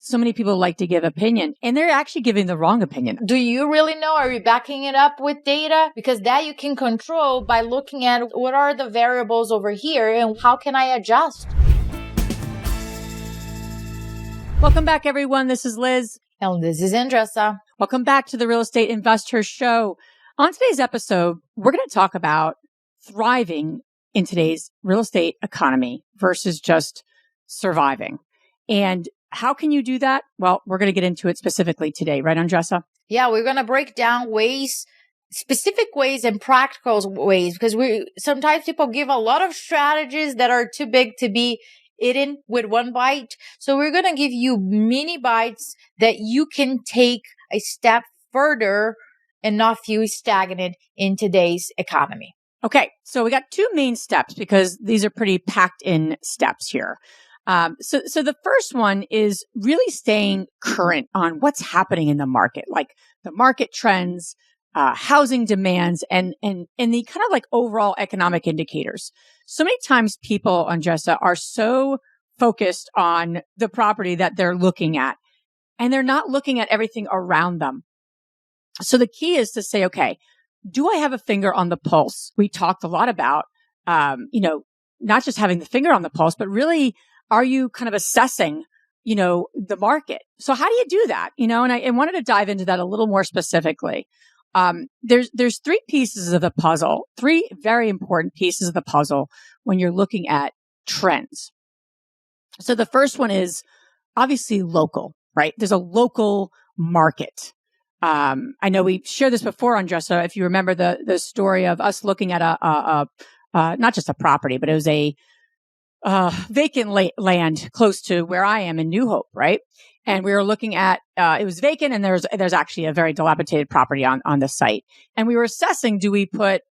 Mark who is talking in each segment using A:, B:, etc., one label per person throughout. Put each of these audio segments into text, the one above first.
A: so many people like to give opinion, and they're actually giving the wrong opinion.
B: Do you really know? Are you backing it up with data? Because that you can control by looking at what are the variables over here and how can I adjust?
A: Welcome back, everyone. This is Liz.
B: And this is Andressa.
A: Welcome back to the Real Estate InvestHER show. On today's episode, we're going to talk about thriving in today's real estate economy versus just surviving. And how can you do that? Well, we're going to get into it specifically today, right, Andressa?
B: Yeah, we're going to break down ways, specific ways and practical ways, because sometimes people give a lot of strategies that are too big to be eaten with one bite. So we're going to give you mini bites that you can take a step further and not feel stagnant in today's economy.
A: Okay, so we got two main steps because these are pretty packed in steps here. So the first one is really staying current on what's happening in the market, like the market trends, housing demands, and the kind of like overall economic indicators. So many times people, Andressa, are so focused on the property that they're looking at, and they're not looking at everything around them. So the key is to say, okay, do I have a finger on the pulse? We talked a lot about, not just having the finger on the pulse, but really, are you kind of assessing, the market? So how do you do that? And I wanted to dive into that a little more specifically. There's three pieces of the puzzle, three very important pieces of the puzzle when you're looking at trends. So the first one is obviously local, right? There's a local market. I know we've shared this before, Andressa. If you remember the story of us looking at a not just a property, but it was a vacant land close to where I am in New Hope, right? And we were looking at it was vacant, and there's actually a very dilapidated property on the site. And we were assessing, do we put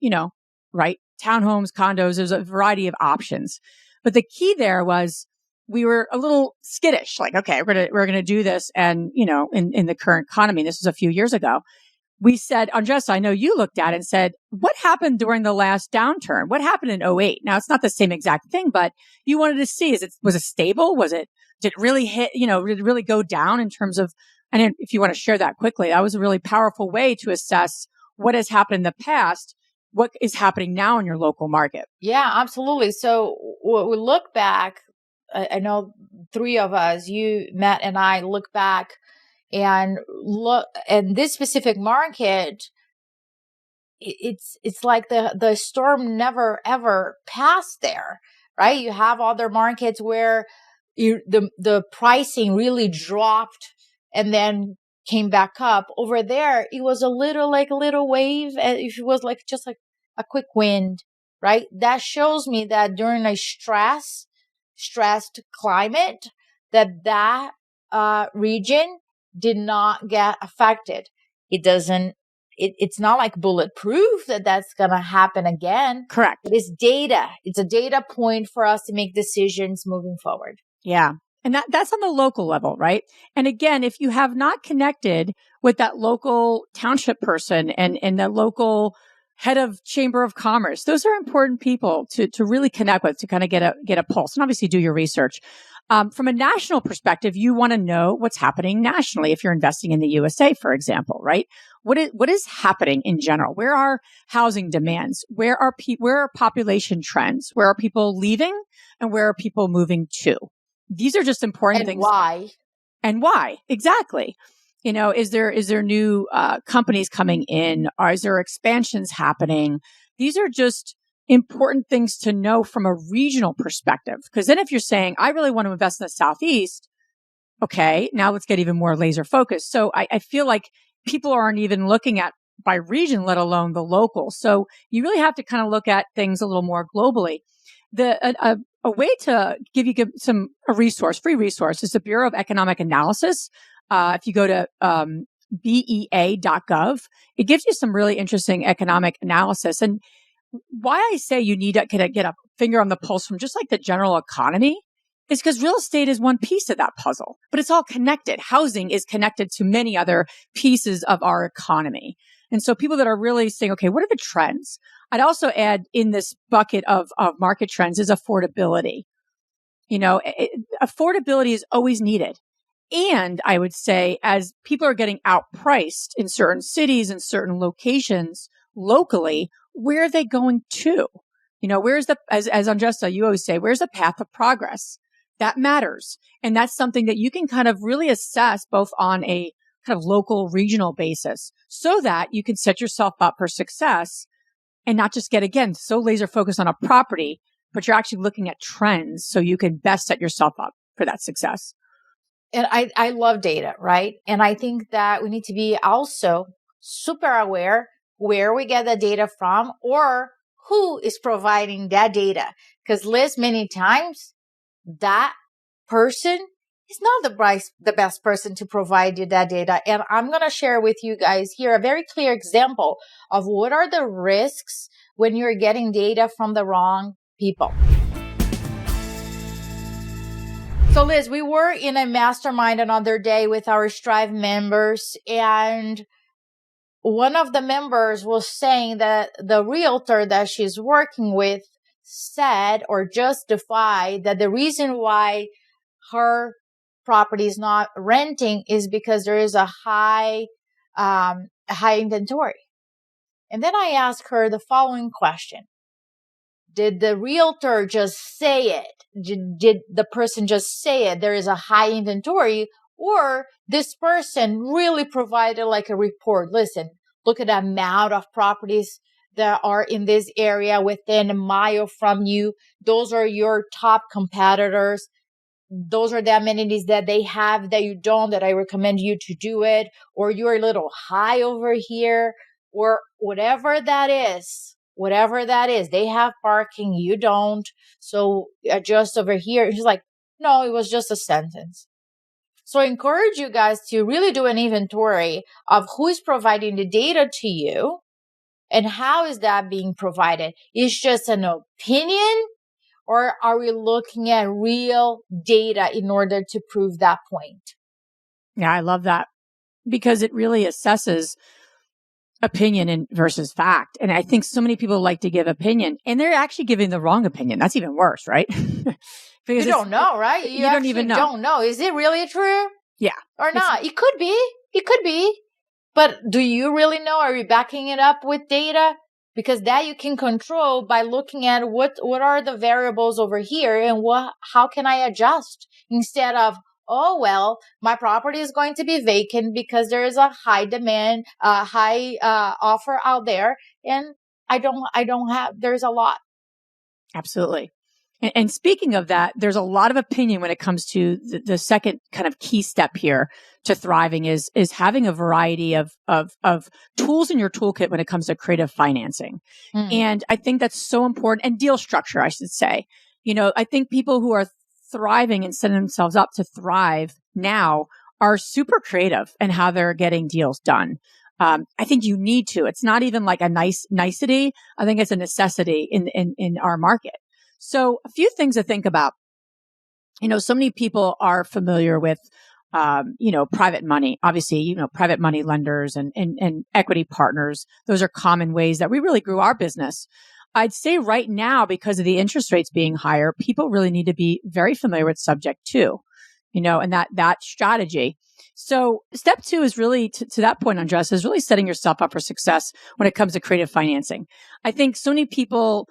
A: right, townhomes, condos? There's a variety of options, but the key there was we were a little skittish, like, okay, we're gonna do this, and in the current economy, this was a few years ago. We said, Andressa, I know you looked at it and said, what happened during the last downturn? What happened in '08? Now, it's not the same exact thing, but you wanted to see, was it stable? Did it really hit, did it really go down in terms of, and if you want to share that quickly, that was a really powerful way to assess what has happened in the past, what is happening now in your local market.
B: Yeah, absolutely. So we look back, I know three of us, you, Matt, and I look back and look, and this specific market, it's like the storm never ever passed there, right? You have other markets where the pricing really dropped and then came back up. Over there, it was a little wave. If it was like just like a quick wind, right? That shows me that during a stressed climate, that region did not get affected. It's not like bulletproof that's going to happen again.
A: Correct.
B: It is data. It's a data point for us to make decisions moving forward.
A: Yeah. And that's on the local level, right? And again, if you have not connected with that local township person and the local head of chamber of commerce, those are important people to really connect with, to kind of get a pulse, and obviously do your research. From a national perspective, you want to know what's happening nationally. If you're investing in the USA, for example, right? What is happening in general? Where are housing demands? Where are population trends? Where are people leaving, and where are people moving to? These are just important things. And why? Exactly. Is there new companies coming in? Or is there expansions happening? These are just important things to know from a regional perspective. Because then if you're saying, I really want to invest in the Southeast, okay, now let's get even more laser focused. So I feel like people aren't even looking at by region, let alone the local. So you really have to kind of look at things a little more globally. A way to give you a free resource is the Bureau of Economic Analysis. If you go to BEA.gov, it gives you some really interesting economic analysis. And why I say you need to get a finger on the pulse from just like the general economy is because real estate is one piece of that puzzle, but it's all connected. Housing is connected to many other pieces of our economy. And so people that are really saying, okay, what are the trends? I'd also add in this bucket of market trends is affordability. Affordability is always needed. And I would say as people are getting outpriced in certain cities and certain locations locally, where are they going to? Where's as Andressa, you always say, where's the path of progress? That matters. And that's something that you can kind of really assess both on a kind of local, regional basis so that you can set yourself up for success and not just get, again, so laser focused on a property, but you're actually looking at trends so you can best set yourself up for that success.
B: And I love data, right? And I think that we need to be also super aware where we get the data from or who is providing that data. Because Liz, many times that person is not the best person to provide you that data. And I'm going to share with you guys here a very clear example of what are the risks when you're getting data from the wrong people. So Liz, we were in a mastermind another day with our Strive members, and one of the members was saying that the realtor that she's working with said or justified that the reason why her property is not renting is because there is a high inventory. And then I asked her the following question. Did the realtor just say it? Did the person just say it? There is a high inventory, or this person really provided like a report. Listen, look at the amount of properties that are in this area within a mile from you. Those are your top competitors. Those are the amenities that they have that you don't, that I recommend you to do it, or you're a little high over here, or whatever that is. Whatever that is, they have parking, you don't. So adjust over here. She's like, no, it was just a sentence. So I encourage you guys to really do an inventory of who is providing the data to you and how is that being provided. Is just an opinion, or are we looking at real data in order to prove that point?
A: Yeah, I love that because it really assesses opinion versus fact. And I think so many people like to give opinion and they're actually giving the wrong opinion. That's even worse, right?
B: Because you don't know, right?
A: You don't even know.
B: Don't know. Is it really true?
A: Yeah.
B: Or not? It could be. It could be. But do you really know? Are you backing it up with data? Because that you can control by looking at what are the variables over here and how can I adjust instead of, oh, well, my property is going to be vacant because there is a high demand, high offer out there. And there's a lot.
A: Absolutely. And speaking of that, there's a lot of opinion when it comes to the second kind of key step here to thriving is having a variety of tools in your toolkit when it comes to creative financing. And I think that's so important. And deal structure, I should say. I think people who are thriving and setting themselves up to thrive now are super creative in how they're getting deals done. I think you need to. It's not even like a nicety. I think it's a necessity in our market. So a few things to think about. So many people are familiar with, private money. Obviously, private money lenders and equity partners. Those are common ways that we really grew our business. I'd say right now, because of the interest rates being higher, people really need to be very familiar with subject to, and that strategy. So step two is really to that point, Andressa, is really setting yourself up for success when it comes to creative financing. I think so many people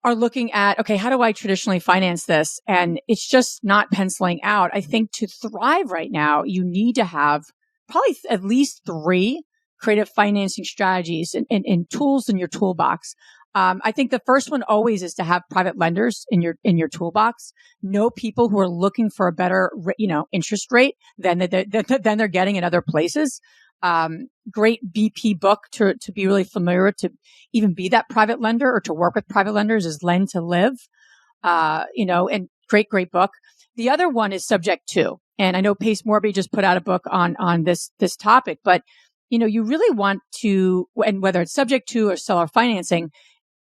A: are looking at, okay, how do I traditionally finance this? And it's just not penciling out. I think to thrive right now, you need to have probably at least 3 creative financing strategies and tools in your toolbox. I think the first one always is to have private lenders in your toolbox. Know people who are looking for a better, interest rate than they're getting in other places. Great BP book to be really familiar with, to even be that private lender or to work with private lenders is Lend to Live. And great book. The other one is Subject To. And I know Pace Morby just put out a book on this topic, but you really want to, and whether it's Subject To or seller financing,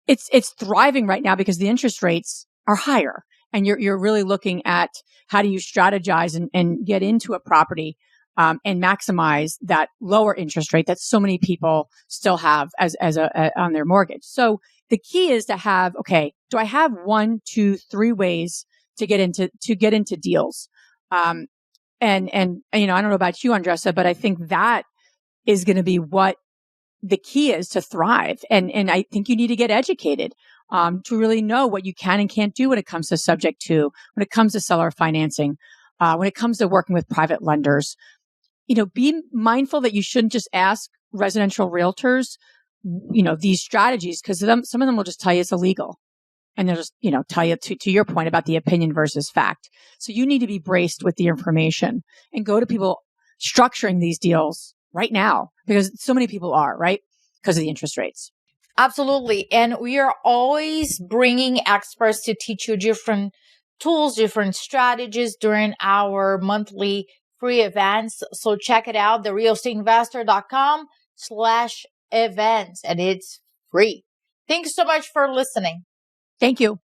A: it's thriving right now because the interest rates are higher and you're really looking at how do you strategize and get into a property and maximize that lower interest rate that so many people still have as on their mortgage. So the key is to have, okay, do I have 1, 2, 3 ways to get into deals? And, I don't know about you, Andressa, but I think that is going to be what the key is to thrive. And I think you need to get educated, to really know what you can and can't do when it comes to subject to, when it comes to seller financing, when it comes to working with private lenders. Be mindful that you shouldn't just ask residential realtors, these strategies, because some of them will just tell you it's illegal. And they'll just, tell you to your point about the opinion versus fact. So you need to be braced with the information and go to people structuring these deals right now, because so many people are, right? Because of the interest rates.
B: Absolutely. And we are always bringing experts to teach you different tools, different strategies during our monthly free events. So check it out, therealestateinvestor.com/events, and it's free. Thanks so much for listening.
A: Thank you.